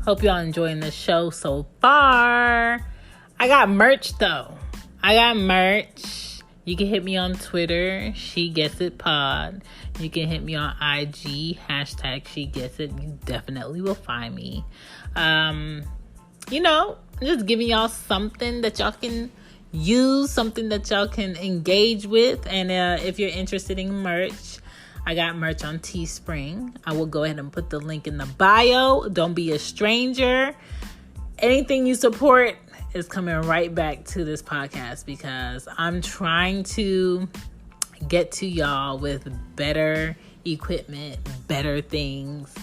Hope y'all enjoying the show so far. I got merch though. You can hit me on Twitter, She Gets It Pod. You can hit me on IG, #She Gets It. You definitely will find me. Just giving y'all something that y'all can use, something that y'all can engage with. And if you're interested in merch, I got merch on Teespring. I will go ahead and put the link in the bio. Don't be a stranger. Anything you support is coming right back to this podcast because I'm trying to get to y'all with better equipment, better things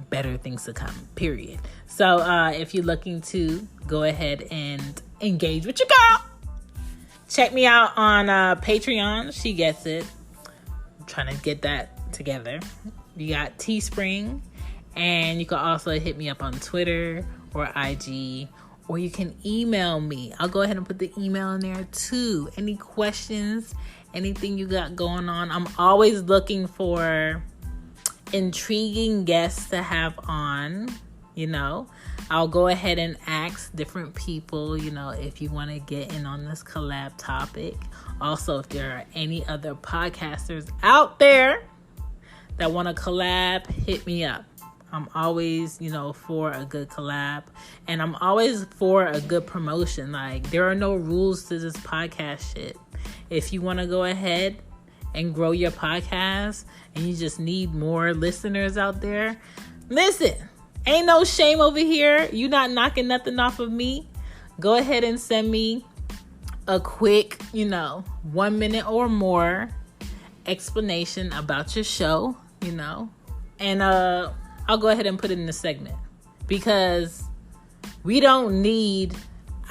to come, period. So if you're looking to go ahead and engage with your girl, check me out on Patreon, She Gets It. I'm trying to get that together. You got Teespring, and you can also hit me up on Twitter or IG, or you can email me. I'll go ahead and put the email in there too. Any questions, anything you got going on. I'm always looking for intriguing guests to have on. I'll go ahead and ask different people, if you want to get in on this collab topic. Also, if there are any other podcasters out there that want to collab, hit me up. I'm always, for a good collab, and I'm always for a good promotion. Like, there are no rules to this podcast shit. If you want to go ahead and grow your podcast and you just need more listeners out there, listen, ain't no shame over here. You not knocking nothing off of me. Go ahead and send me a quick, 1 minute or more explanation about your show, and I'll go ahead and put it in the segment, because we don't need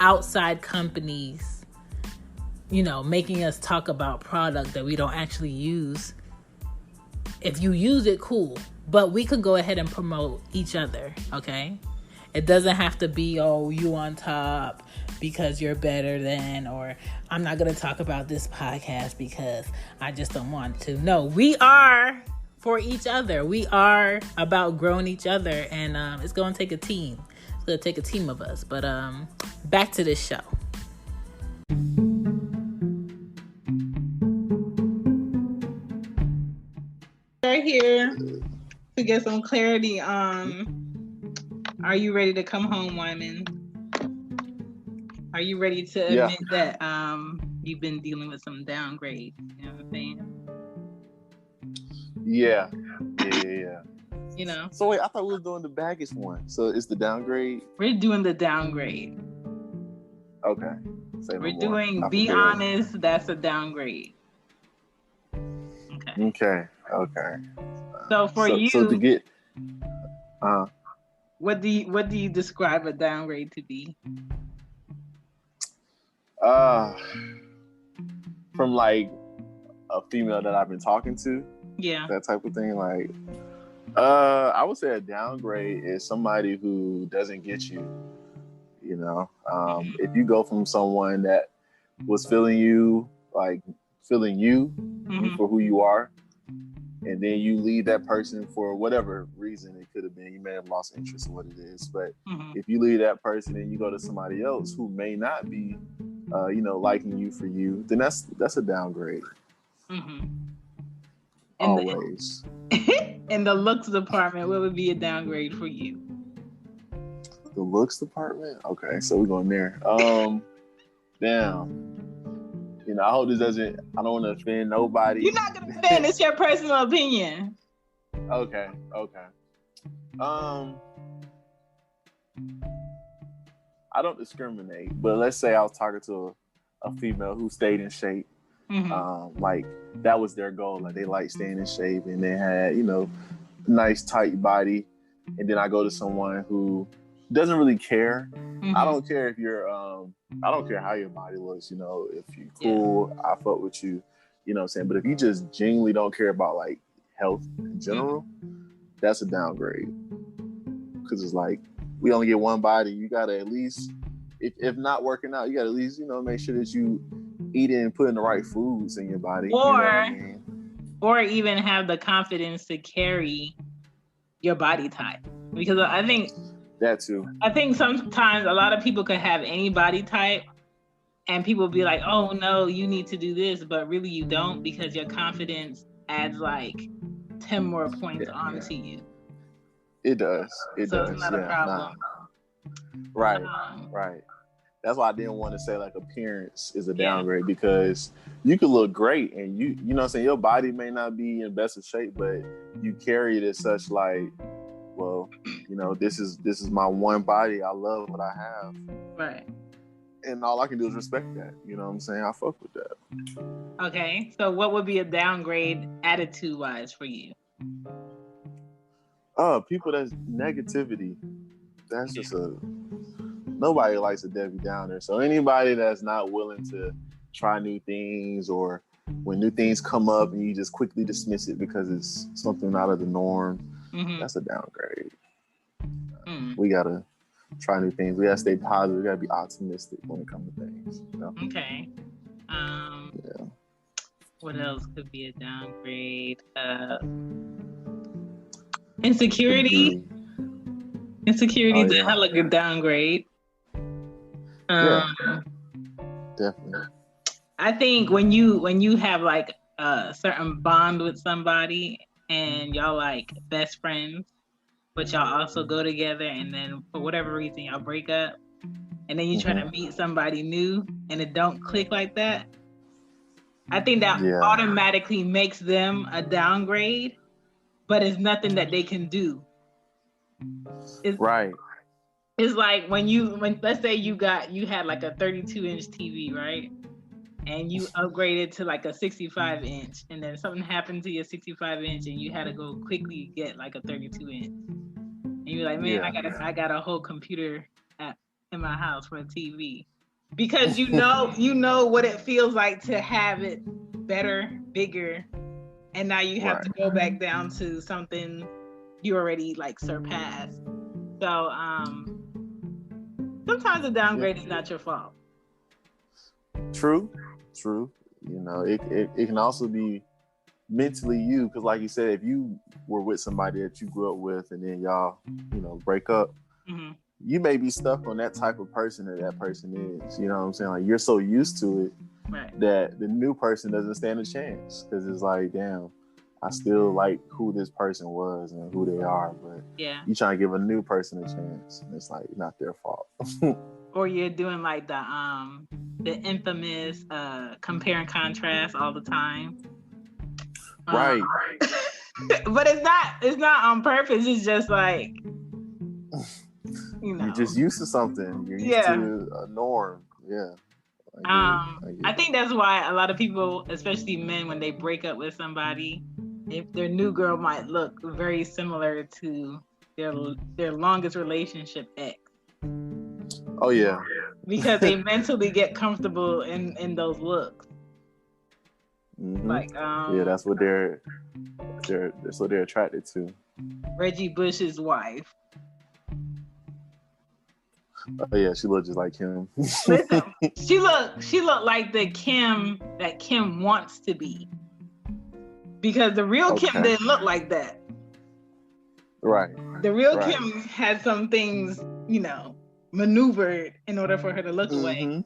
outside companies, making us talk about product that we don't actually use. If you use it, cool, but we could go ahead and promote each other, okay? It doesn't have to be, you on top because you're better than, or I'm not going to talk about this podcast because I just don't want to. No, we are for each other. We are about growing each other, and it's going to take a team. It's going to take a team of us. But back to this show. Right here to get some clarity on, are you ready to come home, Wyman? Are you ready to admit that you've been dealing with some downgrade? You know what I'm saying? Yeah. So wait, I thought we were doing the baggage one. So it's the downgrade? We're doing the downgrade. Okay. We're doing Be Honest, that's a downgrade. Okay. So you, so to get what do you describe a downgrade to be? From like a female that I've been talking to. Yeah. That type of thing. Like, I would say a downgrade is somebody who doesn't get you. If you go from someone that was feeling you for who you are, and then you leave that person for whatever reason it could have been. You may have lost interest in what it is, but if you leave that person and you go to somebody else who may not be, liking you for you, then that's a downgrade. Always. In the looks department, what would be a downgrade for you? The looks department? Okay, so we're going there. Damn. I hope this doesn't, I don't want to offend nobody. You're not going to offend. It's your personal opinion. Okay. I don't discriminate, but let's say I was talking to a female who stayed in shape. Like that was their goal. Like they like staying in shape, and they had, nice tight body. And then I go to someone who doesn't really care. I don't care if you're, I don't care how your body looks, if you're cool, I fuck with you, what I'm saying? But if you just genuinely don't care about like health in general, that's a downgrade. Because it's like, we only get one body. You got to at least, if not working out, you got to at least, make sure that you eating and putting the right foods in your body. Or even have the confidence to carry your body type. Because I think That too. I think sometimes a lot of people could have any body type, and people be like, "Oh no, you need to do this," but really you don't, because your confidence adds like 10 more points onto you. It does. It so does. It's not a problem. Right. Right. That's why I didn't want to say like appearance is a downgrade, because you could look great and you know what I'm saying, your body may not be in best of shape, but you carry it as such like, well, you know, this is my one body. I love what I have. Right. And all I can do is respect that. You know what I'm saying? I fuck with that. Okay. So what would be a downgrade attitude wise for you? People that's negativity. That's just nobody likes a Debbie Downer. So anybody that's not willing to try new things, or when new things come up and you just quickly dismiss it because it's something out of the norm, that's a downgrade. We gotta try new things. We gotta stay positive. We gotta be optimistic when it comes to things. You know? Okay. What else could be a downgrade? Insecurity. Insecurity is a hell of a downgrade. Definitely. I think when you have like a certain bond with somebody and y'all like best friends, but y'all also go together, and then for whatever reason y'all break up, and then you try to meet somebody new and it don't click like that, I think that automatically makes them a downgrade, but it's nothing that they can do. Right. It's like when let's say you had like a 32-inch TV, right? And you upgraded to like a 65-inch, and then something happened to your 65-inch and you had to go quickly get like a 32-inch. And you're like, man, I got a whole computer in my house for a TV. Because you know what it feels like to have it better, bigger, and now you have to go back down to something you already like surpassed. So sometimes a downgrade is not your fault. True. You know, it can also be mentally you, because like you said, if you were with somebody that you grew up with and then y'all, you know, break up, you may be stuck on that type of person that person is. You know what I'm saying? Like, you're so used to it that the new person doesn't stand a chance, because it's like, damn, I still like who this person was and who they are, but you trying to give a new person a chance, and it's like not their fault. Or you're doing like the infamous compare and contrast all the time. Right. But it's not on purpose. It's just like, you know, you're just used to something. You're used to a norm. Yeah. I think that's why a lot of people, especially men, when they break up with somebody, if their new girl might look very similar to their longest relationship ex. Oh yeah. Because they mentally get comfortable in those looks. Like that's what they're attracted to. Reggie Bush's wife. Oh yeah, she looked just like him. Listen, she looked like the Kim that Kim wants to be. Because the real Kim didn't look like that. Right. The real Kim had some things, you know, maneuvered in order for her to look away.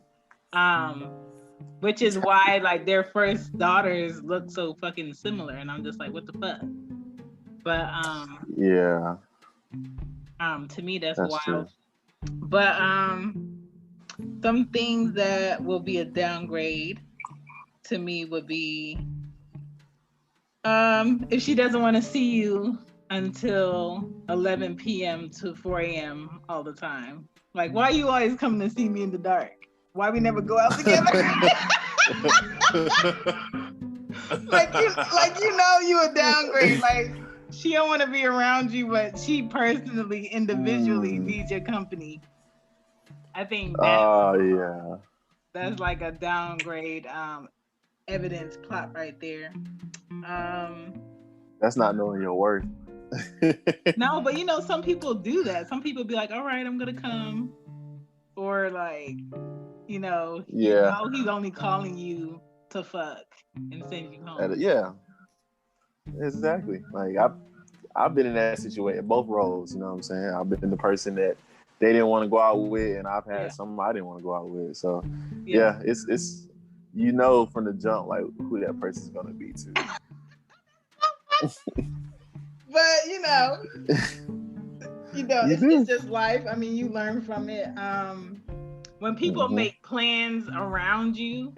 Which is why like their first daughters look so fucking similar, and I'm just like, what the fuck? But to me that's wild. True. But some things that will be a downgrade to me would be if she doesn't want to see you until 11 p.m. to 4 a.m. all the time. Like, why you always coming to see me in the dark? Why we never go out together? like you know you a downgrade. Like, she don't want to be around you, but she personally, individually needs your company. I think that's like a downgrade evidence plot right there. That's not knowing your worth. No, but you know, some people do that. Some people be like, all right, I'm gonna come. Or like, you know, you know he's only calling you to fuck and send you home. Yeah. Exactly. Like I've been in that situation, both roles. You know what I'm saying? I've been the person that they didn't want to go out with, and I've had some I didn't want to go out with. So it's from the jump like who that person's gonna be too. But it's just life. I mean, you learn from it. When people make plans around you,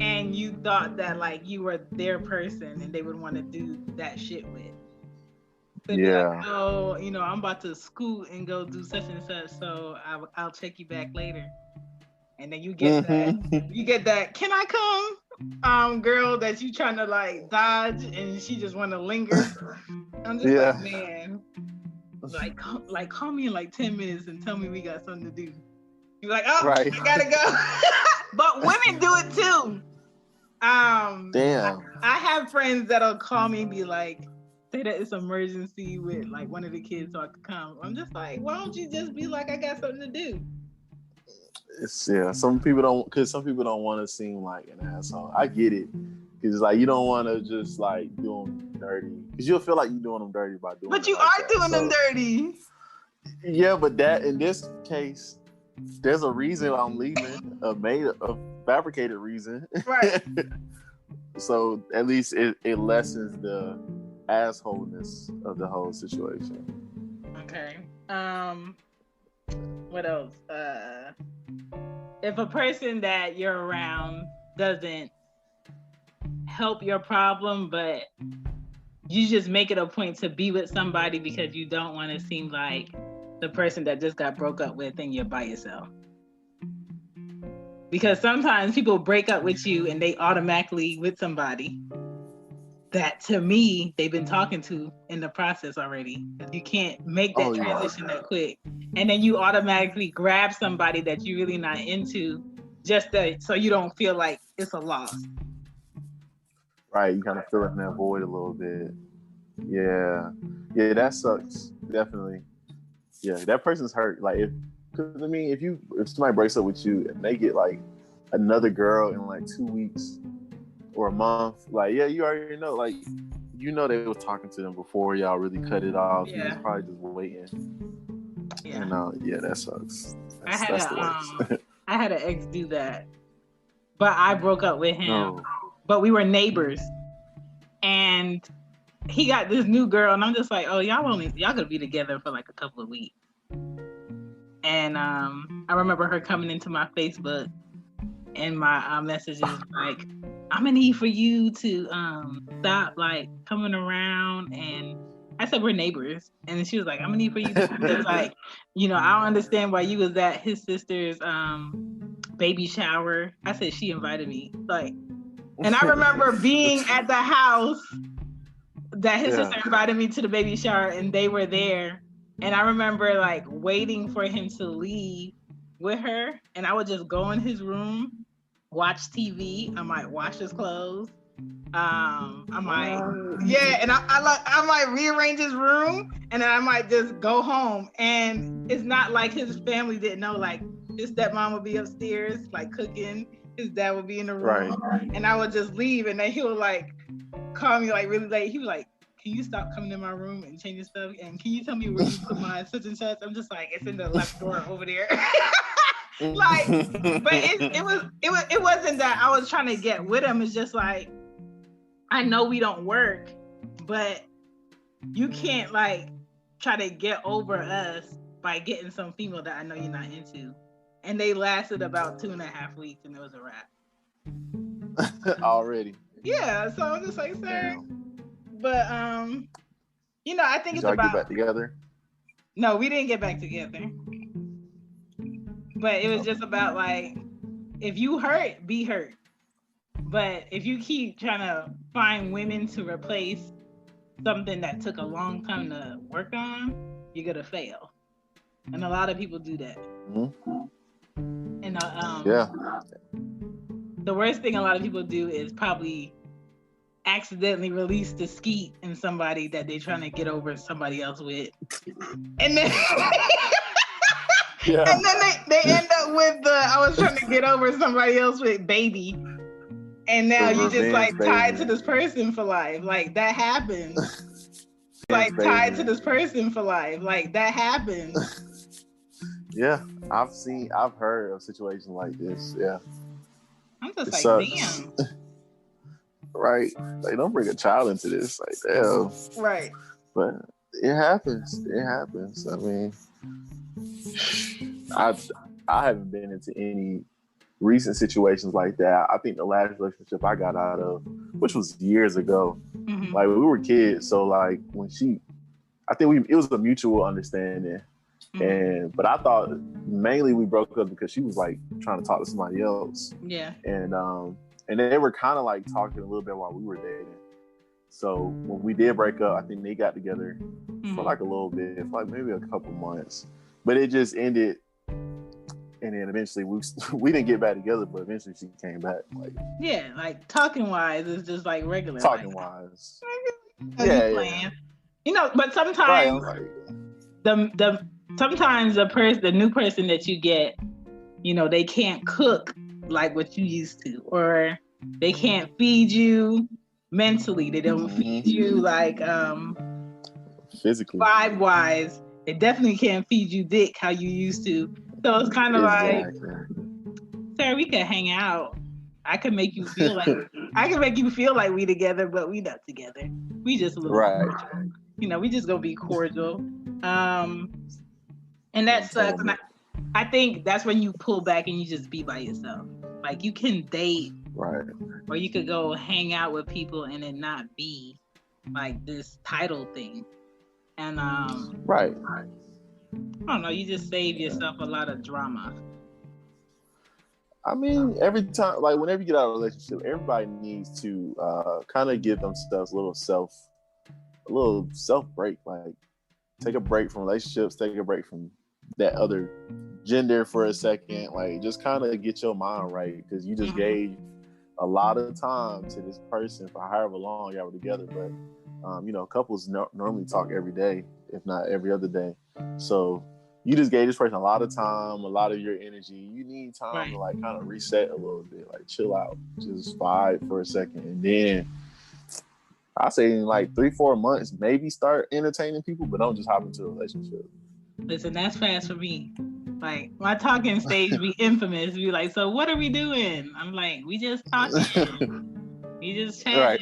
and you thought that like you were their person, and they would want to do that shit with. So like, oh, I'm about to scoot and go do such and such, so I'll check you back later. And then you get that, can I come? Girl that you trying to like dodge, and she just want to linger. I'm just like, man, like call me in like 10 minutes and tell me we got something to do. You're like, oh, right. I gotta go. But women do it too. Damn. I have friends that'll call me and be like, say that it's emergency with like one of the kids so I could come. I'm just like, why don't you just be like, I got something to do? Some people don't want to seem like an asshole. I get it, because like you don't want to just like do them dirty, because you'll feel like you're doing them dirty by doing. But you are doing them dirty. Yeah, but that in this case, there's a reason I'm leaving, a fabricated reason. Right. So at least it lessens the assholeness of the whole situation. Okay. What else? If a person that you're around doesn't help your problem, but you just make it a point to be with somebody because you don't want to seem like the person that just got broke up with and you're by yourself. Because sometimes people break up with you and they automatically with somebody that, to me, they've been talking to in the process already. You can't make that transition that quick. And then you automatically grab somebody that you're really not into so you don't feel like it's a loss. Right, you kind of fill in that void a little bit. Yeah, that sucks. Definitely. Yeah, that person's hurt. Like if somebody breaks up with you and they get like another girl in like 2 weeks or a month, like you already know, like they were talking to them before y'all really cut it off. Yeah. He was probably just waiting. Yeah. And that sucks. That's the worst. I had an ex do that, but I broke up with him. No. But we were neighbors, and he got this new girl, and I'm just like, oh, y'all gonna be together for like a couple of weeks. And I remember her coming into my Facebook, and my messages like, I'm gonna need for you to stop like coming around. And I said, we're neighbors. And she was like, I'm gonna need for you to like, I don't understand why you was at his sister's baby shower. I said, she invited me. Like, and I remember being at the house that his sister invited me to the baby shower, and they were there. And I remember like waiting for him to leave with her, and I would just go in his room, watch TV. I might wash his clothes. I might, and I might rearrange his room, and then I might just go home. And it's not like his family didn't know. Like his stepmom would be upstairs, like cooking. His dad would be in the room, and I would just leave. And then he would like call me like really late. He was like, can you stop coming in my room and changing stuff? And can you tell me where you put my such and such? I'm just like, it's in the left drawer over there. Like, but it wasn't that I was trying to get with him. It's just like, I know we don't work, but you can't like try to get over us by getting some female that I know you're not into. And they lasted about 2.5 weeks, and it was a wrap. Already. Yeah, so I'm just like, sir. Damn. But I think it's about. Did y'all get back together? No, we didn't get back together. But it was just about like, if you hurt, be hurt. But if you keep trying to find women to replace something that took a long time to work on, you're gonna fail. And a lot of people do that. Mm-hmm. And the worst thing a lot of people do is probably accidentally release the skeet in somebody that they're trying to get over somebody else with, and then and then they end up with the I was trying to get over somebody else with baby, and now you just like tied to this person for life. Like that happens. like tied to this person for life. Like that happens. Yeah, I've heard of situations like this. Yeah, I'm just damn. Right, they don't bring a child into this. Like, damn. Right. But it happens. It happens. I mean, I haven't been into any recent situations like that. I think the last relationship I got out of, which was years ago, like we were kids. So like when I think it was a mutual understanding. But I thought mainly we broke up because she was like trying to talk to somebody else. Yeah. And they were kind of like talking a little bit while we were dating. So when we did break up, I think they got together for like a little bit, for like maybe a couple months. But it just ended. And then eventually we didn't get back together, but eventually she came back. Like, yeah, like talking wise is just like regular. Talking wise. Yeah. You know, but sometimes sometimes the new person that you get, you know, they can't cook like what you used to, or they can't feed you mentally. They don't feed you like physically, vibe wise. They definitely can't feed you dick how you used to. So it's kind of like, Sarah, we could hang out. I could make you feel like we together, but we not together. We just a little cordial. You know, we just gonna be cordial. And that sucks. And I think that's when you pull back and you just be by yourself. Like you can date, right? Or you could go hang out with people and it not be like this title thing. And right. I don't know, you just save yourself a lot of drama. I mean, every time, like whenever you get out of a relationship, everybody needs to kind of give themselves a little self break. Like take a break from relationships, take a break from that other gender for a second. Like just kind of get your mind right, because you just gave a lot of time to this person for however long y'all were together. But you know, couples normally talk every day, if not every other day. So you just gave this person a lot of time, a lot of your energy. You need time to like kind of reset a little bit, like chill out, just vibe for a second. And then I say in like 3-4 months, maybe start entertaining people, but don't just hop into a relationship. Listen, that's fast for me. Like my talking stage be infamous. Be like, so what are we doing? I'm like, we just talking. We just chatting. Right.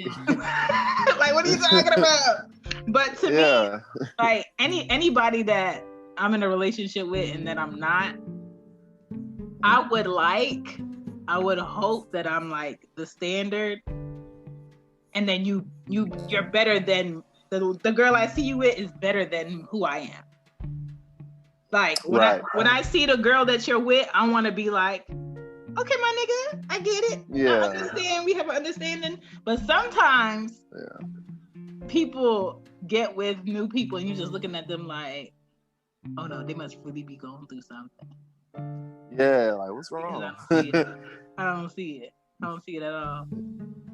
Like, what are you talking about? But to me, like anybody that I'm in a relationship with and that I'm not, I would hope that I'm like the standard, and then you're better than the girl I see you with is better than who I am. Like when I see the girl that you're with, I want to be like, okay, my nigga, I get it. Yeah. I understand. We have an understanding. But sometimes people get with new people and you're just looking at them like, oh no, they must really be going through something. Yeah, like what's wrong? I don't see it. I don't see it at all.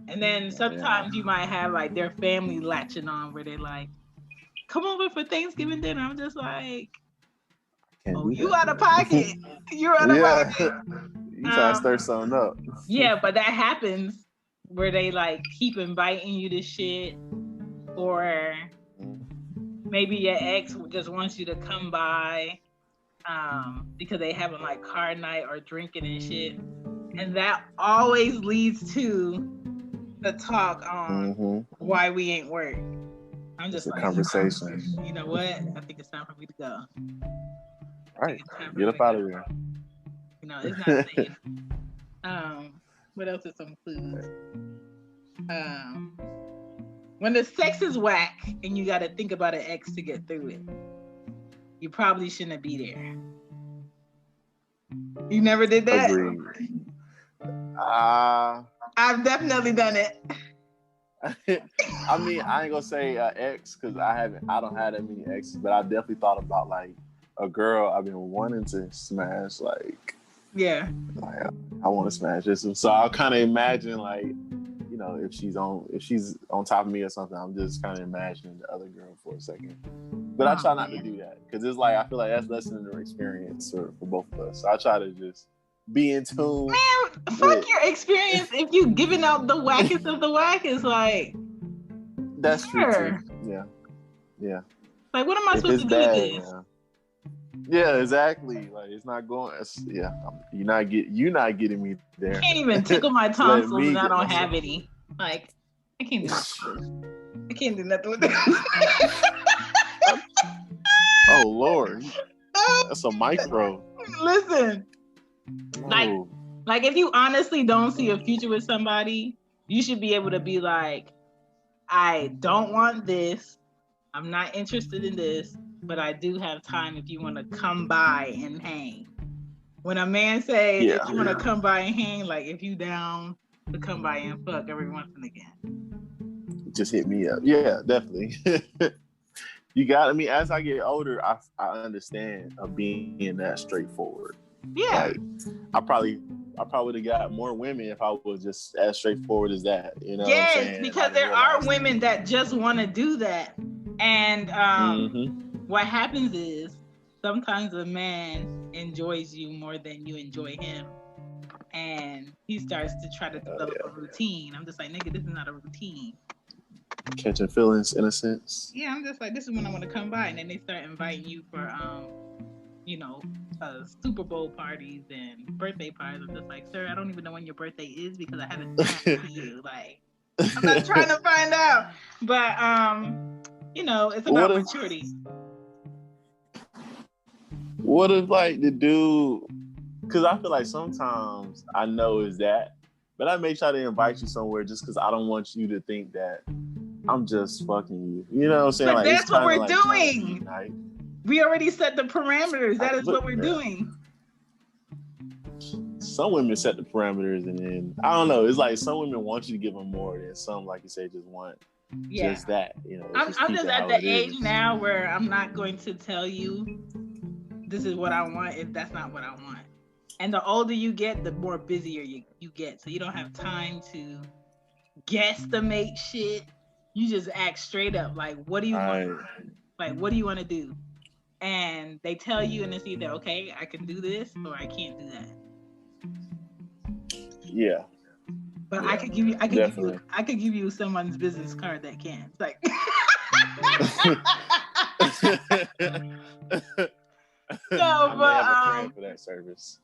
And then sometimes you might have like their family latching on where they're like, come over for Thanksgiving dinner. I'm just like, oh, you out of pocket. You're out of pocket. You try to stir something up. Yeah, but that happens where they like keep inviting you to shit, or maybe your ex just wants you to come by because they having like card night or drinking and shit. And that always leads to the talk on why we ain't work. I'm just like, conversation. You know what? I think it's time for me to go. Right. Get up out of here. You know, it's not safe. What else is some clues? When the sex is whack and you got to think about an ex to get through it, you probably shouldn't be there. You never did that? Agreed. I've definitely done it. I mean, I ain't gonna say ex because I don't have that many exes, but I definitely thought about like a girl I've been wanting to smash. Like, I want to smash this, so I'll kind of imagine like, you know, if she's on top of me or something, I'm just kind of imagining the other girl for a second. But I try not to do that because it's like I feel like that's lessening the experience for both of us. So I try to just be in tune. Man, fuck your experience if you giving out the wackest of the wackest. Like, that's true too. Yeah. Like, what am I supposed to do with this? Yeah, exactly. Like, it's not going. You're not getting me there. I can't even tickle my tonsils, and I don't have any. Like, I can't do nothing with this. Oh Lord, that's a micro. Listen, like if you honestly don't see a future with somebody, you should be able to be like, I don't want this. I'm not interested in this, but I do have time if you want to come by and hang. When a man says, if you want to come by and hang, like if you down to come by and fuck every once and again. Just hit me up. Yeah, definitely. You got, I mean, as I get older, I understand of being that straightforward. Yeah. Like, I probably would have got more women if I was just as straightforward as that. You know what I'm saying? Because there are women that just want to do that. And what happens is sometimes a man enjoys you more than you enjoy him. And he starts to try to develop a routine. I'm just like, nigga, this is not a routine. Catching feelings in a sense. Yeah, I'm just like, this is when I want to come by. And then they start inviting you for, Super Bowl parties and birthday parties. I'm just like, sir, I don't even know when your birthday is because I haven't asked you. Like, I'm not trying to find out. But, it's about maturity. What if, like, the dude, because I feel like sometimes I know is that, but I may try to invite you somewhere just because I don't want you to think that I'm just fucking you. You know what I'm saying? But like, that's what we're doing. We already set the parameters. That is what we're doing. Some women set the parameters, and then I don't know. It's like some women want you to give them more, and some, like you say, just want just that. You know, I'm just at the age now where I'm not going to tell you this is what I want if that's not what I want. And the older you get, the more busier you get. So you don't have time to guesstimate shit. You just act straight up. Like, what do you want? Like, what do you want to do? And they tell you, and it's either, okay, I can do this, or I can't do that. Yeah. But I could give you someone's business card that can. It's like No, but I have a friend for that service.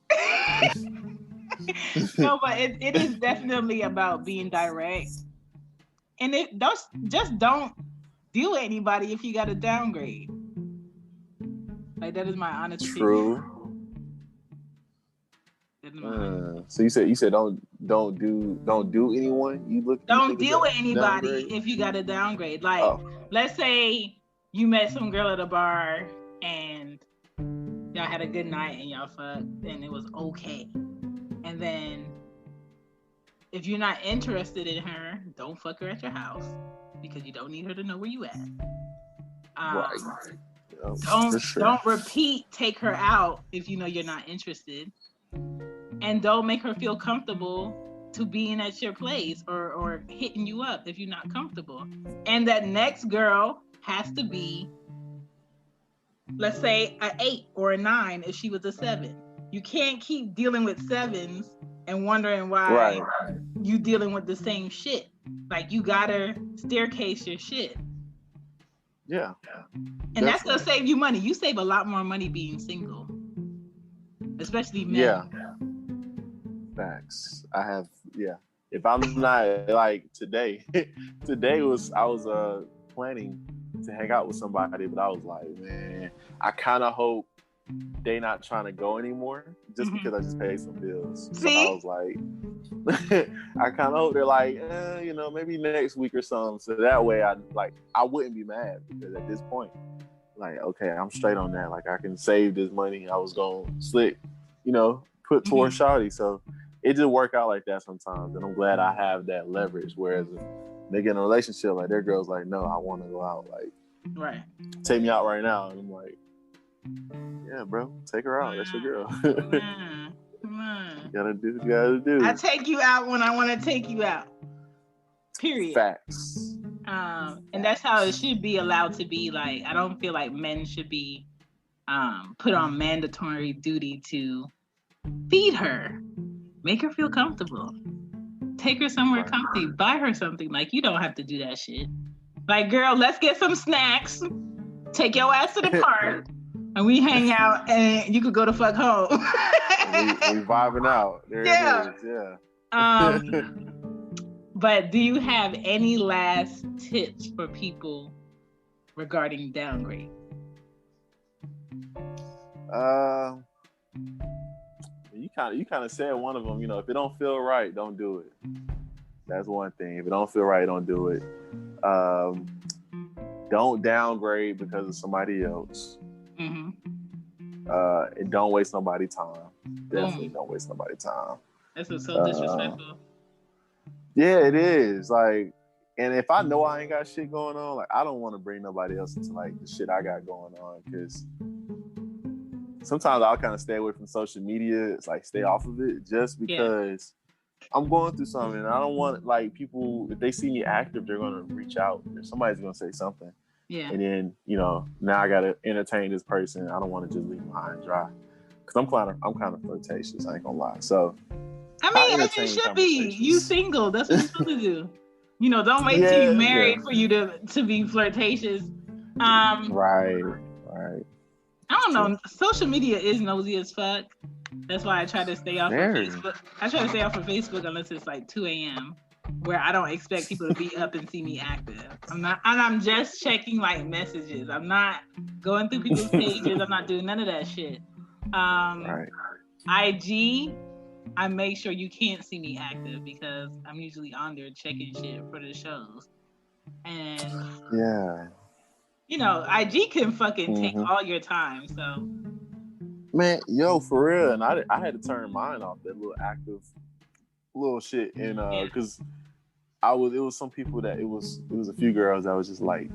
No, but it is definitely about being direct. And don't deal with anybody if you got a downgrade. Like, that is my honest opinion. True. So you said don't do anyone. Don't deal with anybody if you got a downgrade. Like, let's say you met some girl at a bar and y'all had a good night and y'all fucked and it was okay. And then if you're not interested in her, don't fuck her at your house because you don't need her to know where you at. Right. Don't repeat take her out if you know you're not interested. And don't make her feel comfortable to being at your place or hitting you up if you're not comfortable. And that next girl has to be, let's say, an 8 or a 9 if she was a 7. You can't keep dealing with 7s and wondering why you dealing with the same shit. Like, you gotta staircase your shit. Yeah. And that's gonna save you money. You save a lot more money being single. Especially men. Yeah. Facts. If I'm not, like, today I was planning to hang out with somebody, but I was like, man, I kind of hope they not trying to go anymore just because I just paid some bills. See? So I was like, I kind of hope they're like, maybe next week or something. So that way I wouldn't be mad because at this point, like, okay, I'm straight on that. Like, I can save this money I was going to slick, put towards shawty. So it just work out like that sometimes. And I'm glad I have that leverage. Whereas if they get in a relationship, like, their girl's like, no, I want to go out. Like, take me out right now. And I'm like, yeah, bro, take her out. That's your girl. Come on. Gotta do. I take you out when I want to take you out. Period. Facts. And that's how it should be allowed to be. Like, I don't feel like men should be put on mandatory duty to feed her, make her feel comfortable, take her somewhere comfy, buy her something. Like, you don't have to do that shit. Like, girl, let's get some snacks. take your ass to the park, and we hang out, and you could go to fuck home. we vibing out. There it is. Yeah. But do you have any last tips for people regarding downgrade? You kind of said one of them. If it don't feel right, don't do it. That's one thing. If it don't feel right, don't do it. Don't downgrade because of somebody else. Mm-hmm. And don't waste nobody's time. Definitely don't waste nobody's time. This is so disrespectful. Yeah, it is. Like, and if I know I ain't got shit going on, like, I don't want to bring nobody else into like the shit I got going on, because sometimes I'll kind of stay away from social media. It's like stay off of it just because I'm going through something, and I don't want like people, if they see me active, they're gonna reach out. Somebody's gonna say something. Yeah. And then, now I gotta entertain this person. I don't want to just leave them high and dry. Cause I'm kind of flirtatious, I ain't gonna lie. So I mean, as you should be. You single. That's what you're supposed to do. Don't wait till you're married for you to be flirtatious. Right. I don't know. Social media is nosy as fuck. That's why I try to stay off of Facebook. I try to stay off of Facebook unless it's like 2 a.m. where I don't expect people to be up and see me active. I'm just checking like messages. I'm not going through people's pages. I'm not doing none of that shit. IG, I make sure you can't see me active because I'm usually on there checking shit for the shows. And IG can fucking take all your time. So, man, for real. And I had to turn mine off, that little active little shit, and because it was some people that it was a few girls that was just like,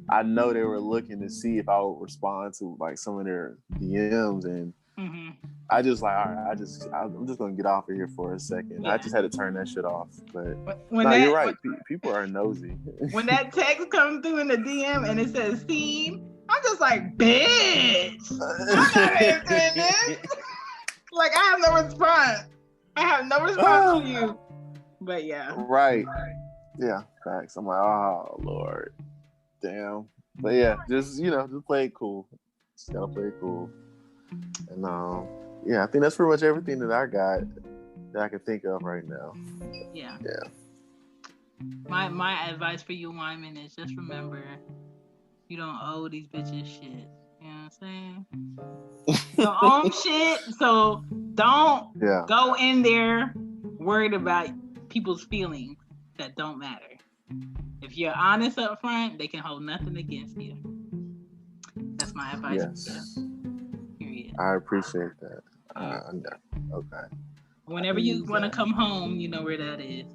I know they were looking to see if I would respond to like some of their DMs, and I just like, all right, I'm just gonna get off of here for a second. I just had to turn that shit off. But you're right. People are nosy. When that text comes through in the DM and it says "seen," I'm just like, bitch, I'm not answering this. Like, I have no response. I have no response to you. But yeah. Right. Yeah. Facts. I'm like, oh Lord, damn. But yeah, just play it cool. Just gotta play it cool. And I think that's pretty much everything that I got that I can think of right now. Yeah. My advice for you, Wyman, is just remember, you don't owe these bitches shit. You know what I'm saying? You don't own shit, so don't go in there worried about people's feelings that don't matter. If you're honest up front, they can hold nothing against you. That's my advice. Yes. I appreciate that. Okay. Whenever you want to come home, you know where that is.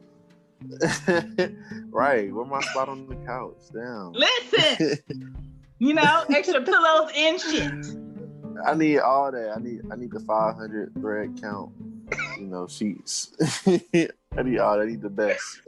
Right. Where my spot on the couch? Damn. Listen. Extra pillows and shit. I need all that. I need the 500 thread count. Sheets. I need all that. I need the best.